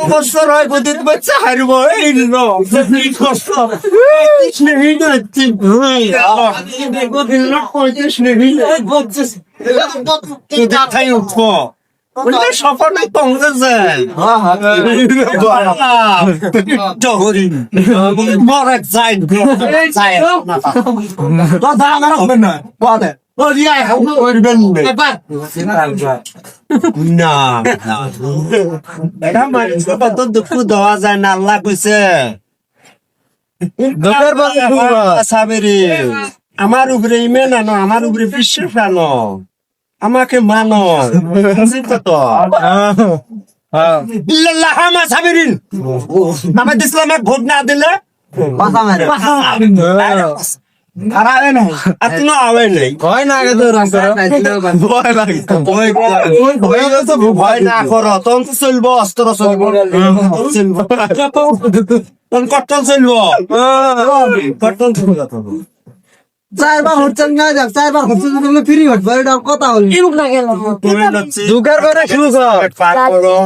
বছর হয় বদিত বাচ্চা হারব এই বছর দেখাই উঠবো সফরটা কংগ্রেসে মরে যাই না এটা মানুষ কত দুঃখ দেওয়া যায় না আল্লাহ কইছে সাবেরি আমার উপরে ইমেন আনো আমার উপরে বিশ্বাস আনো আমাকে মানো তো সাবেরিন আমার ইসলামে ভোট না দিলে ভয় না করো তখন তো চলবো অস্ত্র চলবো কট্টন চলবো কট্টন চারবার হচ্ছেন না যাক চারবার হচ্ছে তুমি ফ্রি হটবে এটা কথা হল দুগার করে শুরু করো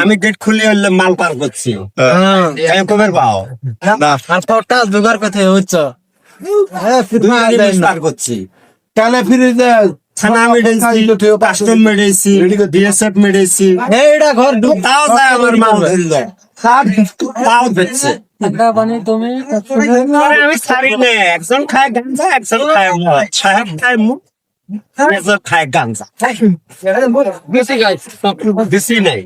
আমি গেট খুলে মাল পার করছি কবের পাও জোগাড় কথা হচ্ছে পার করছি তাহলে ফিরে যায় থানা মেডেছি কাস্টম মেডেছি বিএসএফ মেডেছি এইটা ঘর তাও যায় আমার মাল ধরলে তাও ধরছে তুমি আমি ছাড়ি নে একজন খায় গাঞ্জা একজন খায় মদ সাহেব খায় মুখ একজন খায় গাঞ্জা বেশি নাই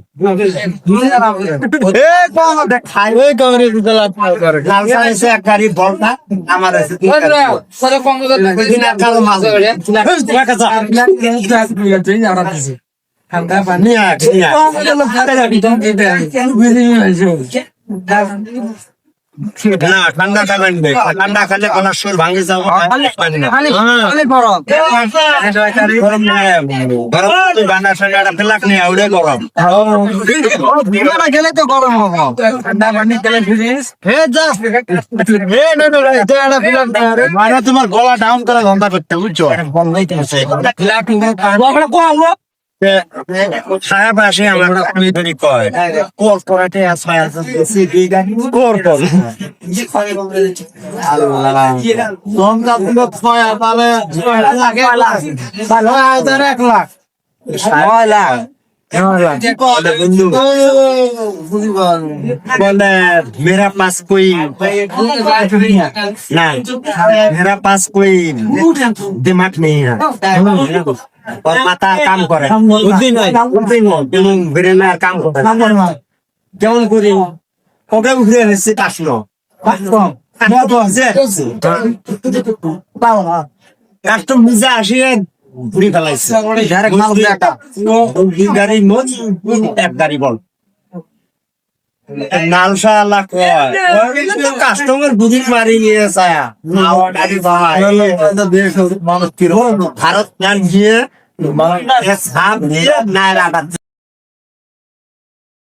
এক গাড়ি বলটা আমার না ঠান্ডা খাবেন ঠান্ডা খেলে গলার সুর ভাঙে যাবো গেলে তো গরম হবো ঠান্ডা পানি গেলে ফ্রিজ মানে তোমার গলা ডাউন করে ধন্দা করতে বুঝছো সাহেব আসে আমার কয় কোর করাতে मेरा पास कोई ना मेरा पास कोई दिमाग नहीं है और माथा काम करे কাম করে কেমন করি ওকে ঘুরে এসেছে কাশলো কাস্টম নিজে আসিয়ে ঘুরে ফেলাইছে গাড়ি এক গাড়ি বল নালসা কাস্টমার বুঝিক মারি নিয়ে ছায়া ভারত গিয়ে সাপ দিয়ে নায়রা